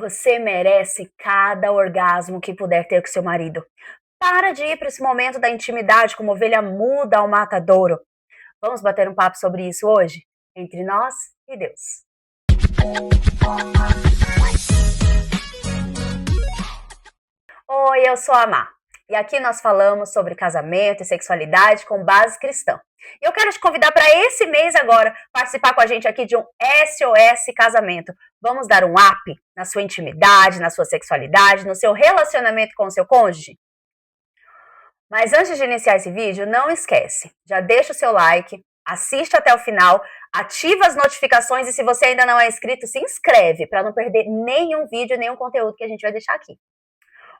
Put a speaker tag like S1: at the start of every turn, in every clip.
S1: Você merece cada orgasmo que puder ter com seu marido. Para de ir para esse momento da intimidade como ovelha muda ao matadouro. Vamos bater um papo sobre isso hoje? Entre nós e Deus. Oi, eu sou a Má. E aqui nós falamos sobre casamento e sexualidade com base cristã. E eu quero te convidar para esse mês agora participar com a gente aqui de um SOS Casamento. Vamos dar um up na sua intimidade, na sua sexualidade, no seu relacionamento com o seu cônjuge? Mas antes de iniciar esse vídeo, não esquece, já deixa o seu like, assiste até o final, ativa as notificações e se você ainda não é inscrito, se inscreve para não perder nenhum vídeo, nenhum conteúdo que a gente vai deixar aqui.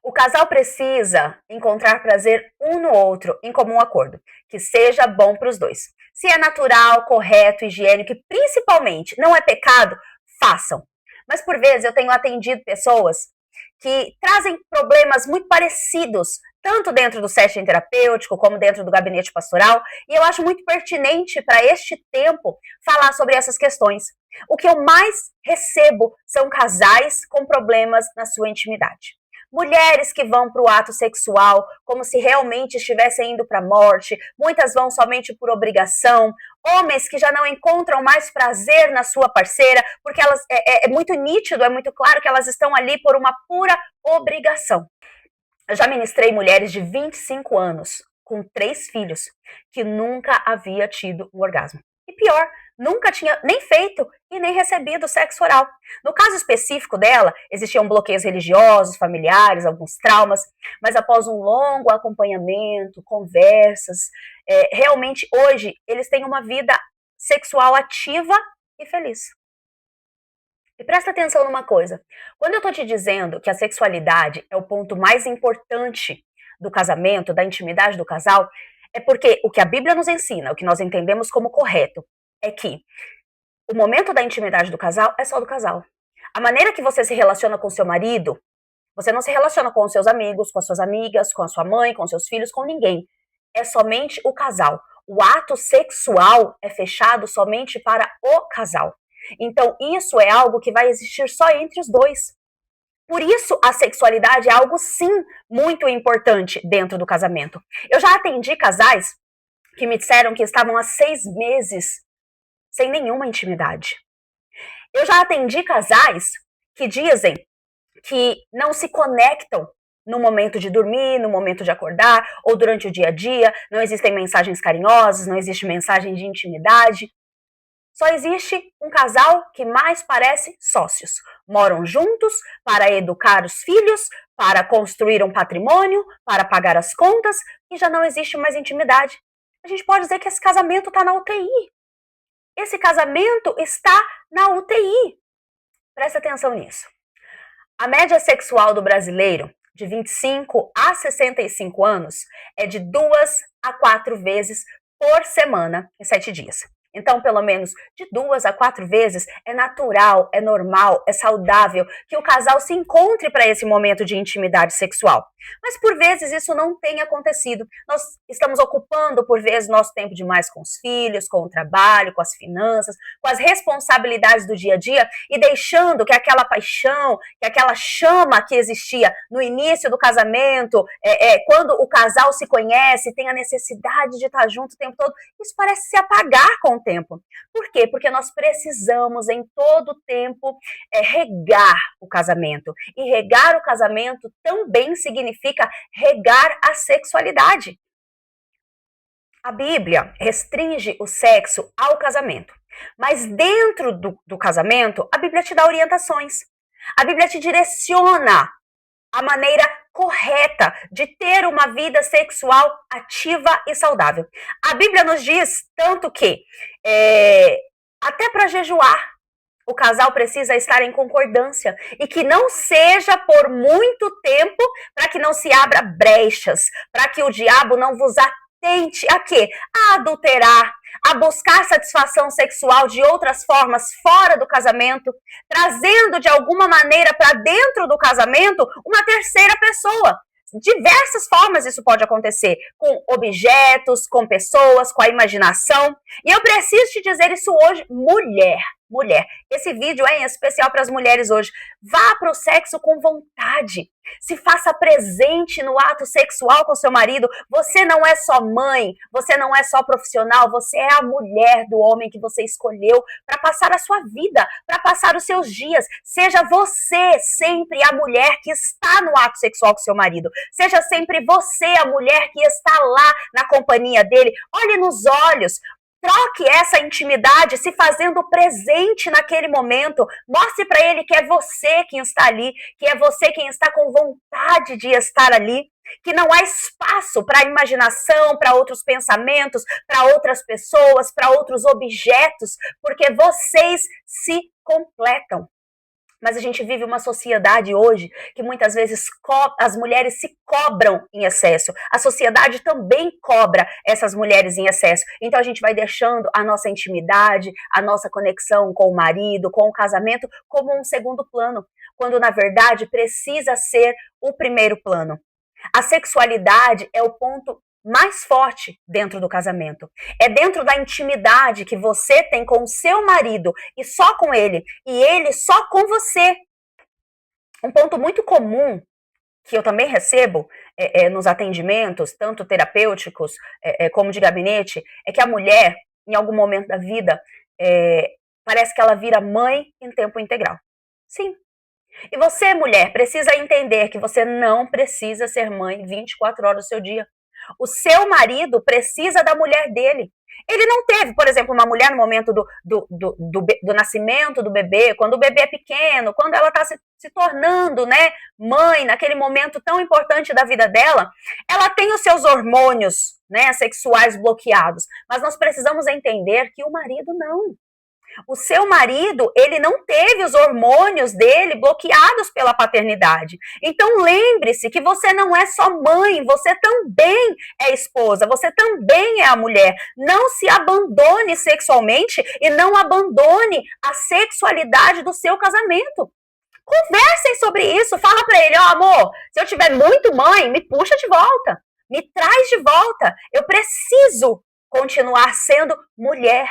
S1: O casal precisa encontrar prazer um no outro, em comum acordo, que seja bom para os dois. Se é natural, correto, higiênico e principalmente não é pecado, façam. Mas por vezes eu tenho atendido pessoas que trazem problemas muito parecidos, tanto dentro do setting terapêutico como dentro do gabinete pastoral, e eu acho muito pertinente para este tempo falar sobre essas questões. O que eu mais recebo são casais com problemas na sua intimidade. Mulheres que vão para o ato sexual como se realmente estivessem indo para a morte, muitas vão somente por obrigação, homens que já não encontram mais prazer na sua parceira, porque elas é muito nítido, é muito claro que elas estão ali por uma pura obrigação. Eu já ministrei mulheres de 25 anos, com 3 filhos, que nunca havia tido um orgasmo. E pior, nunca tinha nem feito e nem recebido sexo oral. No caso específico dela, existiam bloqueios religiosos, familiares, alguns traumas, mas após um longo acompanhamento, conversas, realmente hoje eles têm uma vida sexual ativa e feliz. E presta atenção numa coisa, quando eu tô te dizendo que a sexualidade é o ponto mais importante do casamento, da intimidade do casal, é porque o que a Bíblia nos ensina, o que nós entendemos como correto, é que o momento da intimidade do casal é só do casal. A maneira que você se relaciona com seu marido, você não se relaciona com os seus amigos, com as suas amigas, com a sua mãe, com seus filhos, com ninguém. É somente o casal. O ato sexual é fechado somente para o casal. Então, isso é algo que vai existir só entre os dois. Por isso, a sexualidade é algo, sim, muito importante dentro do casamento. Eu já atendi casais que me disseram que estavam há 6 meses sem nenhuma intimidade. Eu já atendi casais que dizem que não se conectam no momento de dormir, no momento de acordar, ou durante o dia a dia, não existem mensagens carinhosas, não existe mensagem de intimidade. Só existe um casal que mais parece sócios. Moram juntos para educar os filhos, para construir um patrimônio, para pagar as contas e já não existe mais intimidade. A gente pode dizer que esse casamento está na UTI. Esse casamento está na UTI. Presta atenção nisso. A média sexual do brasileiro, de 25 a 65 anos, é de 2 a 4 vezes por semana em 7 dias. Então, pelo menos de 2 a 4 vezes é natural, é normal, é saudável que o casal se encontre para esse momento de intimidade sexual. Mas por vezes isso não tem acontecido. Nós estamos ocupando por vezes nosso tempo demais com os filhos, com o trabalho, com as finanças, com as responsabilidades do dia a dia e deixando que aquela paixão, que aquela chama que existia no início do casamento, quando o casal se conhece, tem a necessidade de estar junto o tempo todo, isso parece se apagar com o tempo. Por quê? Porque nós precisamos em todo o tempo regar o casamento. E regar o casamento também significa regar a sexualidade. A Bíblia restringe o sexo ao casamento. Mas dentro do casamento, a Bíblia te dá orientações. A Bíblia te direciona a maneira correta de ter uma vida sexual ativa e saudável. A Bíblia nos diz tanto que até para jejuar, o casal precisa estar em concordância e que não seja por muito tempo para que não se abra brechas, para que o diabo não vos atente a quê? A adulterar, a buscar satisfação sexual de outras formas fora do casamento, trazendo de alguma maneira para dentro do casamento uma terceira pessoa. Diversas formas isso pode acontecer, com objetos, com pessoas, com a imaginação. E eu preciso te dizer isso hoje, mulher. mulher. Esse vídeo é em especial para as mulheres hoje. Vá para o sexo com vontade. Se faça presente no ato sexual com seu marido. Você não é só mãe, você não é só profissional, você é a mulher do homem que você escolheu para passar a sua vida, para passar os seus dias. Seja você sempre a mulher que está no ato sexual com seu marido. Seja sempre você a mulher que está lá na companhia dele. Olhe nos olhos. Troque essa intimidade se fazendo presente naquele momento. Mostre para ele que é você quem está ali, que é você quem está com vontade de estar ali, que não há espaço para imaginação, para outros pensamentos, para outras pessoas, para outros objetos, porque vocês se completam. Mas a gente vive uma sociedade hoje que muitas vezes as mulheres se cobram em excesso. A sociedade também cobra essas mulheres em excesso. Então a gente vai deixando a nossa intimidade, a nossa conexão com o marido, com o casamento, como um segundo plano, quando na verdade precisa ser o primeiro plano. A sexualidade é o ponto mais forte dentro do casamento. É dentro da intimidade que você tem com o seu marido e só com ele, e ele só com você. Um ponto muito comum que eu também recebo nos atendimentos, tanto terapêuticos como de gabinete, é que a mulher, em algum momento da vida, parece que ela vira mãe em tempo integral. Sim. E você, mulher, precisa entender que você não precisa ser mãe 24 horas do seu dia. O seu marido precisa da mulher dele. Ele não teve, por exemplo, uma mulher no momento do nascimento do bebê, quando o bebê é pequeno, quando ela está se tornando, né, mãe, naquele momento tão importante da vida dela, ela tem os seus hormônios, né, sexuais bloqueados. Mas nós precisamos entender que o marido não. O seu marido, ele não teve os hormônios dele bloqueados pela paternidade. Então lembre-se que você não é só mãe, você também é esposa, você também é a mulher. Não se abandone sexualmente e não abandone a sexualidade do seu casamento. Conversem sobre isso, fala pra ele, ó, amor, se eu tiver muito mãe, me puxa de volta, me traz de volta. Eu preciso continuar sendo mulher.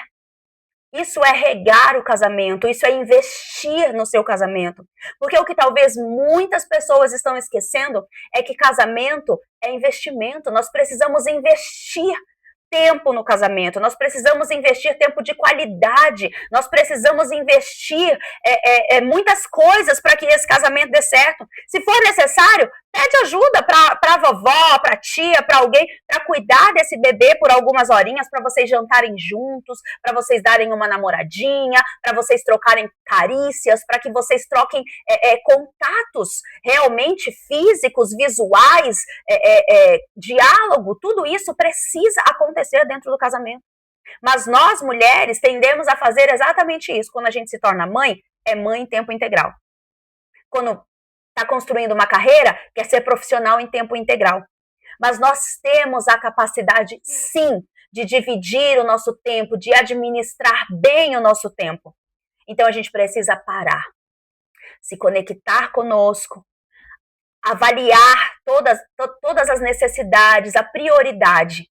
S1: Isso é regar o casamento, isso é investir no seu casamento. Porque o que talvez muitas pessoas estão esquecendo é que casamento é investimento. Nós precisamos investir tempo no casamento, nós precisamos investir tempo de qualidade, nós precisamos investir muitas coisas para que esse casamento dê certo. Se for necessário, pede ajuda para a vovó, para a tia, para alguém, para cuidar desse bebê por algumas horinhas, para vocês jantarem juntos, para vocês darem uma namoradinha, para vocês trocarem carícias, para que vocês troquem contatos realmente físicos, visuais, diálogo, tudo isso precisa acontecer dentro do casamento. Mas nós, mulheres, tendemos a fazer exatamente isso. Quando a gente se torna mãe, é mãe em tempo integral. Quando está construindo uma carreira, quer ser profissional em tempo integral. Mas nós temos a capacidade, sim, de dividir o nosso tempo, de administrar bem o nosso tempo. Então a gente precisa parar, se conectar conosco, avaliar todas as necessidades, a prioridade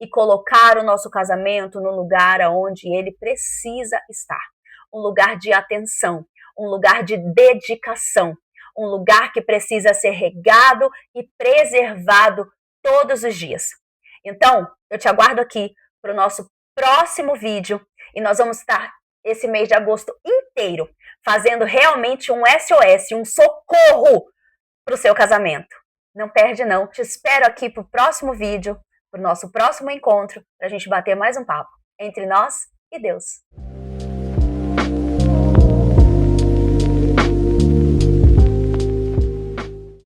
S1: e colocar o nosso casamento no lugar onde ele precisa estar. Um lugar de atenção, um lugar de dedicação, um lugar que precisa ser regado e preservado todos os dias. Então, eu te aguardo aqui para o nosso próximo vídeo e nós vamos estar esse mês de agosto inteiro fazendo realmente um SOS, um socorro para o seu casamento. Não perde não. Te espero aqui para o próximo vídeo, para o nosso próximo encontro, para a gente bater mais um papo entre nós e Deus.